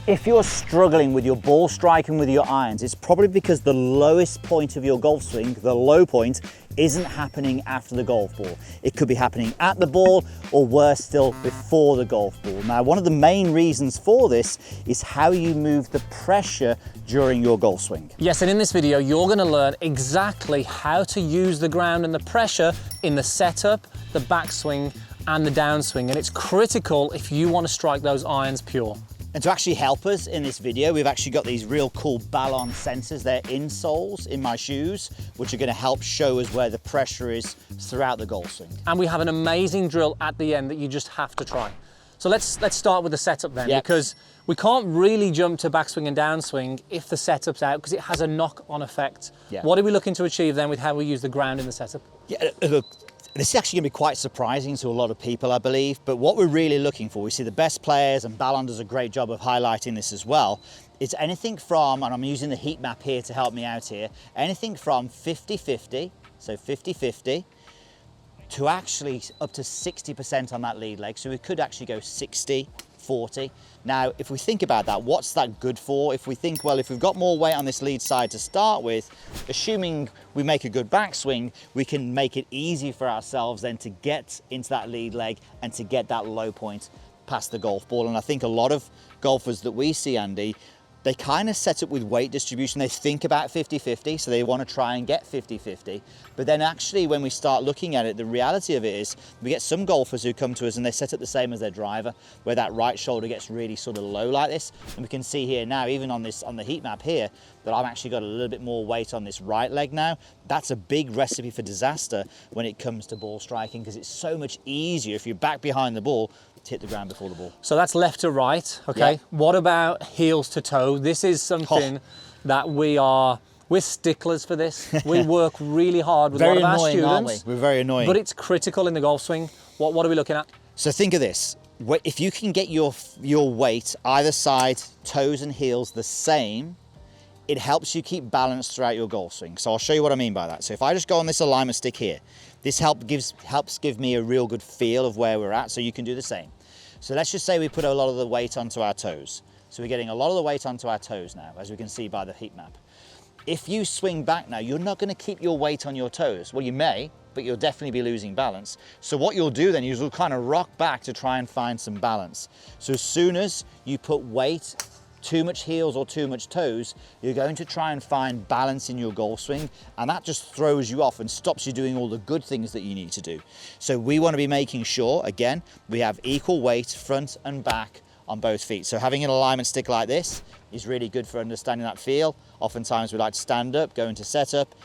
If you're struggling with your ball striking with your irons, it's probably because the lowest point of your golf swing, the low point, isn't happening after the golf ball. It could be happening at the ball, or worse still, before the golf ball. Now, one of the main reasons for this is how you move the pressure during your golf swing. Yes, and in this video, you're gonna learn exactly how to use the ground and the pressure in the setup, the backswing, and the downswing. And it's critical if you want to strike those irons pure. And to actually help us in this video, we've actually got these real cool BAL.ON sensors. They're insoles in my shoes, which are gonna help show us where the pressure is throughout the golf swing. And we have an amazing drill at the end that you just have to try. So let's start with the setup then, because we can't really jump to backswing and downswing if the setup's out, because it has a knock-on effect. What are we looking to achieve then with how we use the ground in the setup? Look, this is actually going to be quite surprising to a lot of people, I believe, but what we're really looking for, we see the best players, and BAL.ON does a great job of highlighting this as well, it's anything from, and I'm using the heat map here to help me out here, anything from 50-50, so 50-50, to actually up to 60% on that lead leg. So we could actually go 60-40. Now, if we think about that, what's that good for? If we think, well, if we've got more weight on this lead side to start with, assuming we make a good backswing, we can make it easy for ourselves then to get into that lead leg and to get that low point past the golf ball. And I think a lot of golfers that we see, Andy, they kind of set up with weight distribution. They think about 50-50, so they want to try and get 50-50. But then actually when we start looking at it, the reality of it is we get some golfers who come to us and they set up the same as their driver, where that right shoulder gets really sort of low like this. And we can see here now, even on the heat map here, that I've actually got a little bit more weight on this right leg now. That's a big recipe for disaster when it comes to ball striking, because it's so much easier if you're back behind the ball to hit the ground before the ball. So that's left to right, okay? What about heels to toe? This is something that we're sticklers for this. We work really hard with a lot of our students. Aren't we? We're very annoying. But it's critical in the golf swing. What are we looking at? So think of this. If you can get your weight either side, toes and heels the same, it helps you keep balance throughout your golf swing. So I'll show you what I mean by that. So if I just go on this alignment stick here, this helps give me a real good feel of where we're at, so you can do the same. So let's just say we put a lot of the weight onto our toes. So we're getting a lot of the weight onto our toes now, as we can see by the heat map. If you swing back now, you're not gonna keep your weight on your toes. Well, you may, but you'll definitely be losing balance. So what you'll do then is you'll kind of rock back to try and find some balance. So as soon as you put weight, too much heels or too much toes, you're going to try and find balance in your golf swing, and that just throws you off and stops you doing all the good things that you need to do. So we want to be making sure, again, we have equal weight front and back on both feet. So having an alignment stick like this is really good for understanding that feel. Oftentimes we like to stand up, go into setup,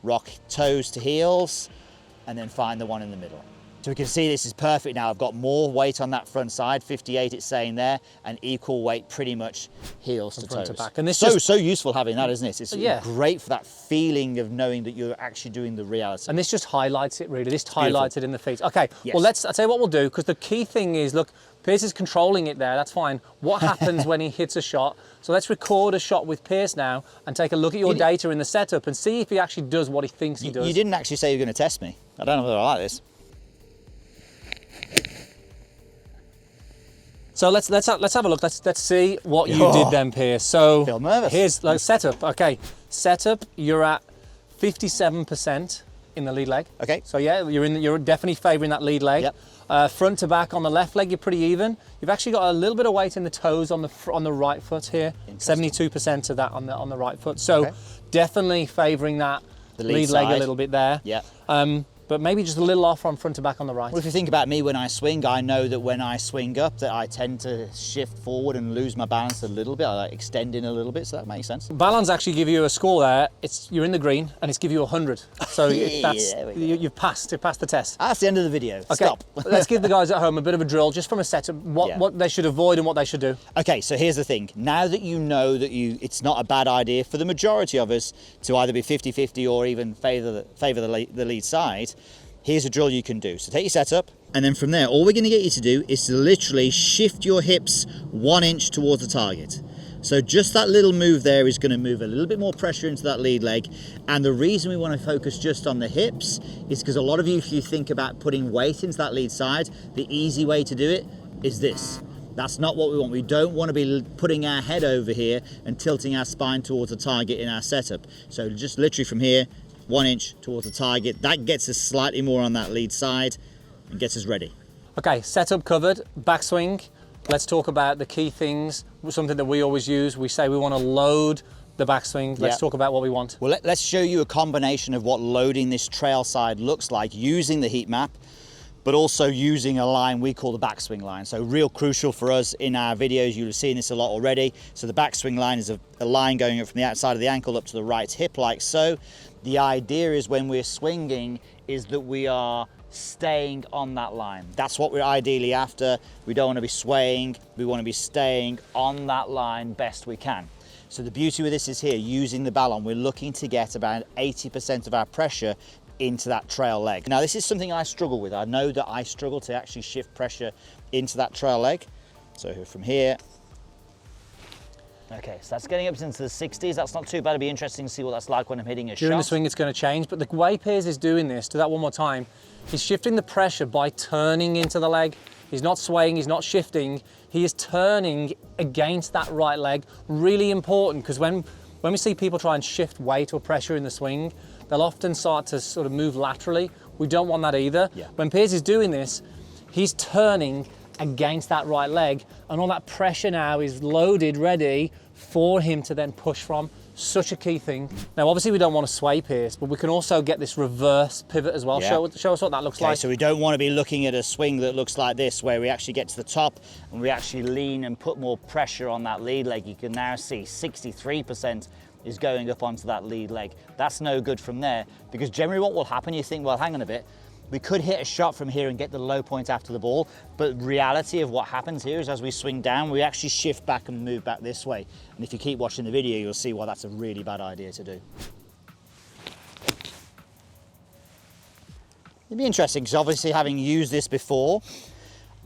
rock toes to heels, and then find the one in the middle. So we can see this is perfect now. I've got more weight on that front side, 58 it's saying there, and equal weight pretty much heels to toes. Back. And this so useful having that, isn't it? It's great for that feeling of knowing that you're actually doing the reality. And this just highlights it really. This highlights it in the feet. Okay, well I'll tell you what we'll do, because the key thing is, look, Pierce is controlling it there, that's fine. What happens when he hits a shot? So let's record a shot with Pierce now and take a look at your data in the setup and see if he actually does what he thinks he does. You didn't actually say you were going to test me. I don't know whether I like this. So let's have a look. Let's see what you did then, Pierce. So I feel nervous. Here's like setup. Okay, setup. You're at 57% in the lead leg. Okay. So yeah, you're definitely favouring that lead leg. Yep. Front to back on the left leg, you're pretty even. You've actually got a little bit of weight in the toes on the right foot here. 72% of that on the right foot. So definitely favouring that lead leg a little bit there. Yeah. But maybe just a little off on front to back on the right. Well, if you think about me when I swing, I know that when I swing up that I tend to shift forward and lose my balance a little bit. I like extending a little bit, so that makes sense. BAL.ON's actually give you a score there. You're in the green and it's give you 100. So you've passed the test. That's the end of the video. Okay. Stop. Let's give the guys at home a bit of a drill just from a setup, what they should avoid and what they should do. Okay, so here's the thing. Now that you know that it's not a bad idea for the majority of us to either be 50-50 or even favour the lead side, here's a drill you can do. So take your setup, and then from there, all we're going to get you to do is to literally shift your hips 1 inch towards the target. So just that little move there is going to move a little bit more pressure into that lead leg. And the reason we want to focus just on the hips is because a lot of you, if you think about putting weight into that lead side, the easy way to do it is this. That's not what we want. We don't want to be putting our head over here and tilting our spine towards the target in our setup. So just literally from here, 1 inch towards the target. That gets us slightly more on that lead side and gets us ready. Okay, setup covered, backswing. Let's talk about the key things, something that we always use. We say we want to load the backswing. Let's talk about what we want. Well, let's show you a combination of what loading this trail side looks like using the heat map, but also using a line we call the backswing line. So real crucial for us in our videos. You'll have seen this a lot already. So the backswing line is a line going up from the outside of the ankle up to the right hip like so. The idea is when we're swinging is that we are staying on that line. That's what we're ideally after. We don't want to be swaying. We want to be staying on that line best we can. So the beauty with this is here, using the BAL.ON, we're looking to get about 80% of our pressure into that trail leg. Now this is something I struggle with. I know that I struggle to actually shift pressure into that trail leg. So from here, okay, so that's getting up into the 60s. That's not too bad. It'll be interesting to see what that's like when I'm hitting a shot. During the swing, it's going to change, but the way Piers is doing this, do that one more time, he's shifting the pressure by turning into the leg. He's not swaying, he's not shifting. He is turning against that right leg. Really important, because when we see people try and shift weight or pressure in the swing, they'll often start to sort of move laterally. We don't want that either. Yeah. When Piers is doing this, he's turning against that right leg, and all that pressure now is loaded, ready for him to then push from. Such a key thing. Now, obviously we don't want to sway Piers, but we can also get this reverse pivot as well. Yeah. Show us what that looks like. So we don't want to be looking at a swing that looks like this, where we actually get to the top and we actually lean and put more pressure on that lead leg. You can now see 63% is going up onto that lead leg. That's no good from there, because generally what will happen, you think, well, hang on a bit, we could hit a shot from here and get the low point after the ball, but reality of what happens here is as we swing down, we actually shift back and move back this way. And if you keep watching the video, you'll see why that's a really bad idea to do. It'd be interesting, because obviously having used this before,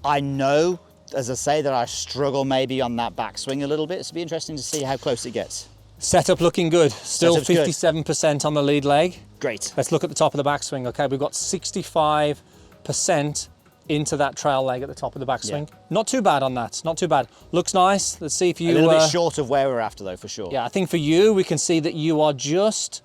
I know, as I say, that I struggle maybe on that backswing a little bit. So it'd be interesting to see how close it gets. Setup looking good. Still 57% on the lead leg. Great. Let's look at the top of the backswing. Okay, we've got 65% into that trail leg at the top of the backswing. Yeah. Not too bad on that, not too bad. Looks nice. Let's see if you... A little bit short of where we're after though, for sure. Yeah, I think for you, we can see that you are just...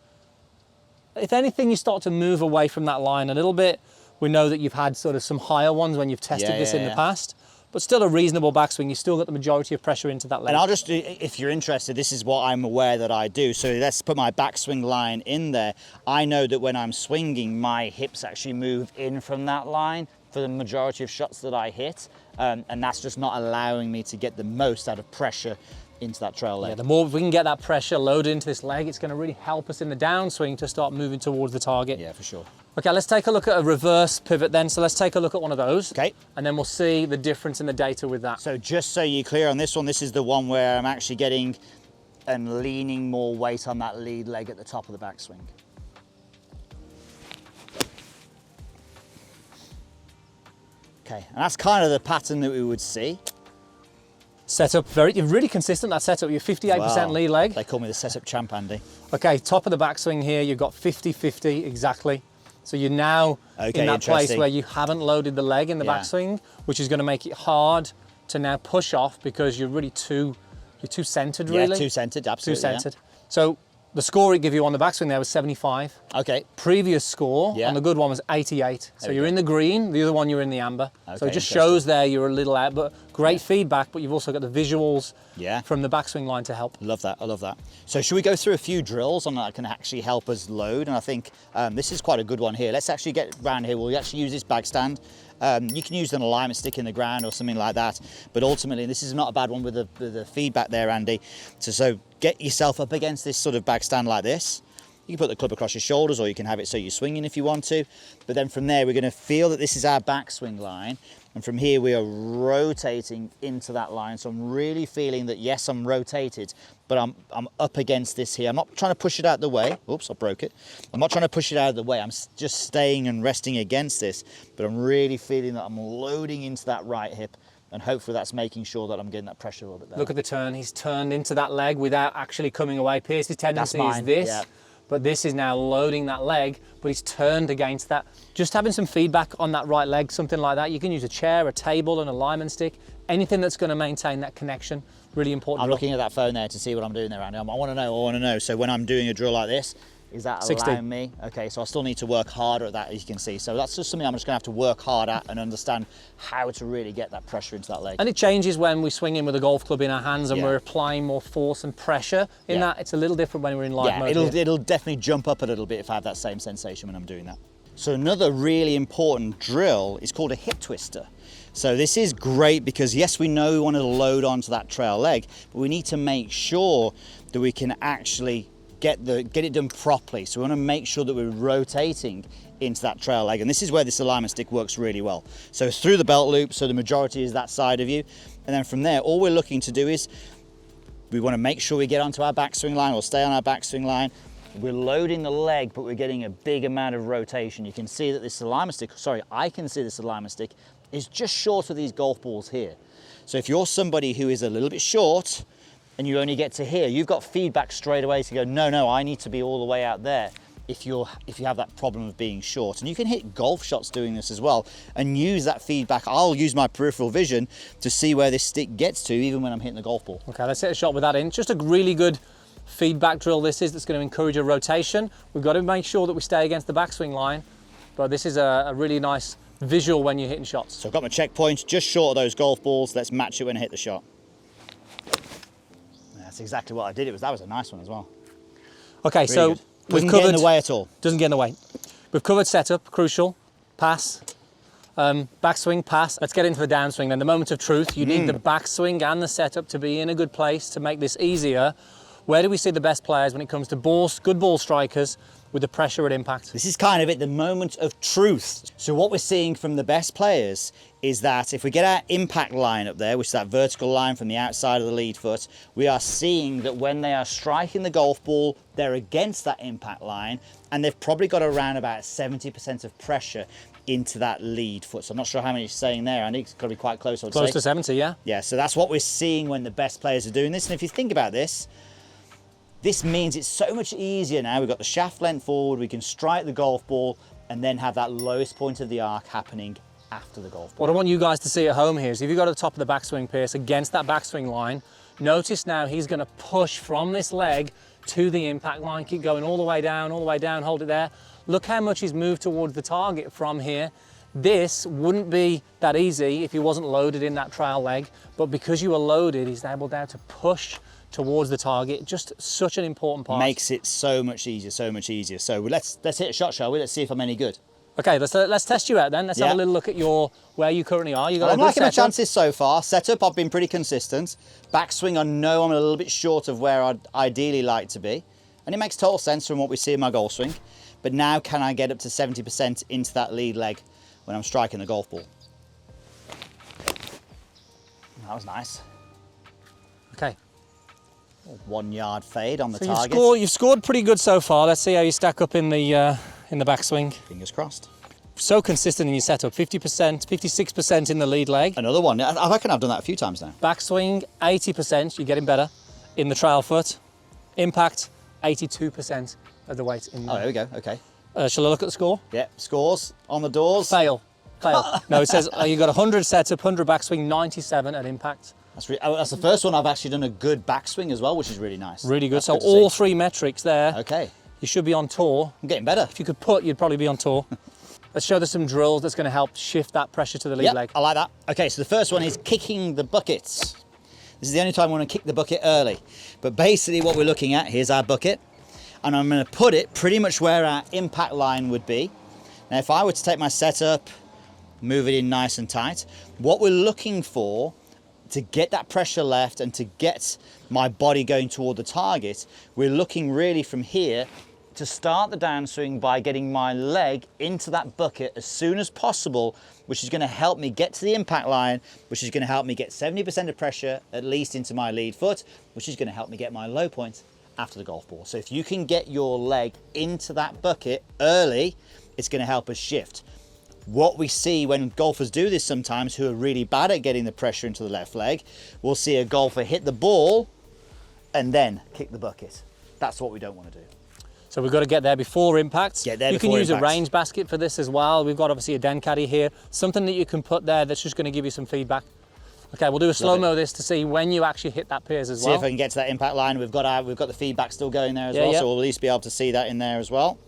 If anything, you start to move away from that line a little bit. We know that you've had sort of some higher ones when you've tested this in the past. But still a reasonable backswing. You still got the majority of pressure into that leg. And I'll just, if you're interested, this is what I'm aware that I do. So let's put my backswing line in there. I know that when I'm swinging, my hips actually move in from that line for the majority of shots that I hit. And that's just not allowing me to get the most out of pressure into that trail leg. Yeah, the more we can get that pressure loaded into this leg, it's going to really help us in the downswing to start moving towards the target. Yeah, for sure. Okay, let's take a look at a reverse pivot then. So let's take a look at one of those. Okay. And then we'll see the difference in the data with that. So just so you're clear on this one, this is the one where I'm actually getting and leaning more weight on that lead leg at the top of the backswing. Okay, and that's kind of the pattern that we would see. Setup, really consistent, that setup. You're 58% lead leg. They call me the setup champ, Andy. Okay, top of the backswing here, you've got 50-50 exactly. So you're now in that place where you haven't loaded the leg in the backswing, which is going to make it hard to now push off because you're really you're too centered, really. Yeah, too centered, absolutely. Too centered. So the score it give you on the backswing there was 75. Okay. Previous score on the good one was 88. So you're in the green, the other one you're in the amber. Okay, so it just shows there you're a little out, but great feedback, but you've also got the visuals from the backswing line to help. Love that, I love that. So should we go through a few drills on that can actually help us load? And I think this is quite a good one here. Let's actually get around here. We'll actually use this bag stand. You can use an alignment stick in the ground or something like that, but ultimately this is not a bad one with the feedback there, Andy. So get yourself up against this sort of bag stand like this. You can put the club across your shoulders, or you can have it so you're swinging if you want to. But then from there, we're going to feel that this is our backswing line. And from here, we are rotating into that line. So I'm really feeling that, yes, I'm rotated, but I'm up against this here. I'm not trying to push it out of the way. Oops, I broke it. I'm not trying to push it out of the way. I'm just staying and resting against this. But I'm really feeling that I'm loading into that right hip. And hopefully that's making sure that I'm getting that pressure a little bit there. Look at the turn. He's turned into that leg without actually coming away. Pierce's tendency is this. but this is now loading that leg, but he's turned against that. Just having some feedback on that right leg, something like that. You can use a chair, a table, an alignment stick, anything that's going to maintain that connection. Really important. I'm looking at that phone there to see what I'm doing there, Andy. I want to know. So when I'm doing a drill like this, is that 60. allowing me? Okay, so I still need to work harder at that, as you can see. So that's just something I'm just going to have to work hard at and understand how to really get that pressure into that leg. And it changes when we swing in with a golf club in our hands and we're applying more force and pressure in that. It's a little different when we're in live mode. It'll definitely jump up a little bit if I have that same sensation when I'm doing that. So another really important drill is called a hip twister. So this is great because yes, we know we want to load onto that trail leg, but we need to make sure that we can actually get it done properly. So we want to make sure that we're rotating into that trail leg, and this is where this alignment stick works really well. So through the belt loop, so the majority is that side of you, and then from there all we're looking to do is we want to make sure we get onto our backswing line or stay on our backswing line. We're loading the leg, but we're getting a big amount of rotation. You can see that this alignment stick, I can see this alignment stick is just short of these golf balls here. So if you're somebody who is a little bit short and you only get to here, you've got feedback straight away to go, no, I need to be all the way out there if you have that problem of being short. And you can hit golf shots doing this as well and use that feedback. I'll use my peripheral vision to see where this stick gets to even when I'm hitting the golf ball. Okay, let's hit a shot with that in. Just a really good feedback drill this is, that's going to encourage a rotation. We've got to make sure that we stay against the backswing line, but this is a really nice visual when you're hitting shots. So I've got my checkpoint just short of those golf balls. Let's match it when I hit the shot. That's exactly what I did. That was a nice one as well. Okay, really so good. Doesn't get in the way at all. Doesn't get in the way. We've covered setup, crucial, pass, backswing, pass. Let's get into the downswing then. The moment of truth. You need the backswing and the setup to be in a good place to make this easier. Where do we see the best players when it comes to good ball strikers with the pressure at impact? This is kind of it, the moment of truth. So what we're seeing from the best players is that if we get our impact line up there, which is that vertical line from the outside of the lead foot, we are seeing that when they are striking the golf ball, they're against that impact line, and they've probably got around about 70% of pressure into that lead foot. So I'm not sure how many you're saying there, Andy. It's got to be quite close, I would say. Close to 70, yeah. Yeah, so that's what we're seeing when the best players are doing this. And if you think about this, this means it's so much easier now. We've got the shaft length forward, we can strike the golf ball and then have that lowest point of the arc happening after the golf ball. What I want you guys to see at home here is if you've got the top of the backswing Pierce against that backswing line, notice now he's going to push from this leg to the impact line, keep going all the way down, hold it there. Look how much he's moved towards the target from here. This wouldn't be that easy if he wasn't loaded in that trail leg, but because you were loaded, he's able now to push towards the target. Just such an important part. Makes it so much easier, so much easier. So let's hit a shot, shall we? Let's see if I'm any good. Okay, let's test you out then. Let's have a little look at where you currently are. I'm liking my chances so far. Setup, I've been pretty consistent. Backswing, I know I'm a little bit short of where I'd ideally like to be. And it makes total sense from what we see in my golf swing. But now can I get up to 70% into that lead leg when I'm striking the golf ball? That was nice. Okay. 1 yard fade on the so target. You've scored pretty good so far. Let's see how you stack up in the backswing. Fingers crossed. So consistent in your setup, 50%, 56% in the lead leg. Another one. I reckon I've done that a few times now. Backswing, 80%, you're getting better. In the trail foot, impact, 82% of the weight in there. Oh, there we go, okay. Shall I look at the score? Yeah, scores on the doors. Fail. No, it says you got 100 setup, 100 backswing, 97 at impact. That's the first one I've actually done a good backswing as well, which is really nice. Really good. That's so good all three metrics there. Okay. You should be on tour. I'm getting better. If you could putt, you'd probably be on tour. Let's show them some drills that's going to help shift that pressure to the lead leg. I like that. Okay, so the first one is kicking the buckets. This is the only time I want to kick the bucket early. But basically what we're looking at, here's our bucket, and I'm going to put it pretty much where our impact line would be. Now, if I were to take my setup, move it in nice and tight, what we're looking for to get that pressure left and to get my body going toward the target, we're looking really from here to start the downswing by getting my leg into that bucket as soon as possible, which is going to help me get to the impact line, which is going to help me get 70% of pressure at least into my lead foot, which is going to help me get my low point after the golf ball. So if you can get your leg into that bucket early, it's going to help us shift. What we see when golfers do this sometimes, who are really bad at getting the pressure into the left leg, we'll see a golfer hit the ball and then kick the bucket. That's what we don't want to do. So we've got to get there before impact. Get there You can before use impact. a range basket for this as well. We've got obviously a den caddy here, something that you can put there that's just going to give you some feedback. Okay, we'll do a slow-mo of this to see when you actually hit that piers as well. See if I can get to that impact line. We've got the feedback still going there as well, so we'll at least be able to see that in there as well.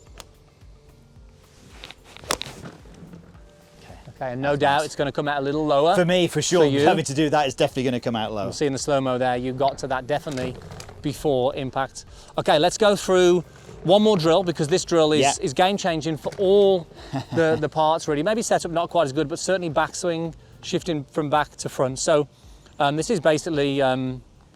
Okay, and no doubt it's going to come out a little lower. For me, for sure, For having to do that is definitely going to come out low. You'll see in the slow-mo there, you got to that definitely before impact. Okay, let's go through one more drill, because this drill is game-changing for all the parts really. Maybe setup not quite as good, but certainly backswing, shifting from back to front. So this is basically,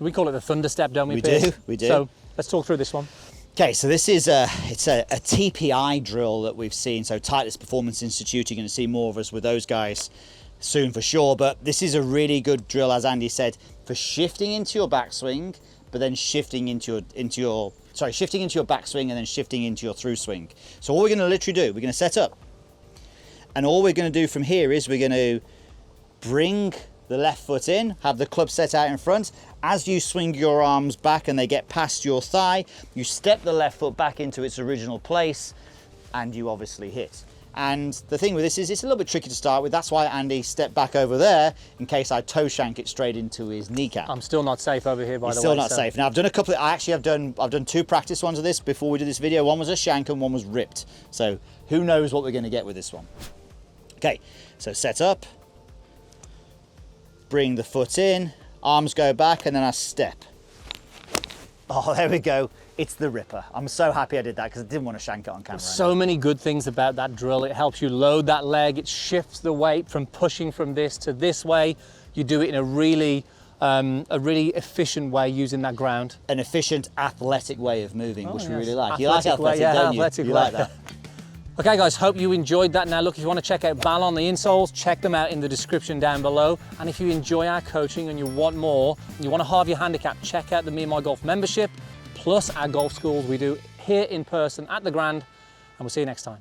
we call it the thunder step, don't we, Piers? We do. So let's talk through this one. Okay, so this is a TPI drill that we've seen. So Titleist Performance Institute, you're going to see more of us with those guys soon for sure. But this is a really good drill, as Andy said, for shifting into your backswing, but then shifting into your backswing and then shifting into your through swing. So all we're going to literally do, we're going to set up, and all we're going to do from here is we're going to bring the left foot in, have the club set out in front. As you swing your arms back and they get past your thigh, you step the left foot back into its original place, and you obviously hit. And the thing with this is it's a little bit tricky to start with. That's why Andy stepped back over there in case I toe shank it straight into his kneecap. I'm still not safe over here, by the way. Still not safe. Now I've done a couple. I've done 2 practice ones of this before we did this video. One was a shank and one was ripped. So who knows what we're going to get with this one. Okay, so set up, bring the foot in, arms go back, and then I step. Oh, there we go. It's the ripper. I'm so happy I did that because I didn't want to shank it on camera. So many good things about that drill. It helps you load that leg. It shifts the weight from pushing from this to this way. You do it in a really efficient way using that ground. An efficient, athletic way of moving, which we really like. Athletic You like athletic, way, don't you? Athletic You way. like that. Okay guys, hope you enjoyed that. Now look, if you want to check out BAL.ON, the insoles, check them out in the description down below. And if you enjoy our coaching and you want more, and you want to halve your handicap, check out the Me and My Golf membership, plus our golf schools we do here in person at the Grand, and we'll see you next time.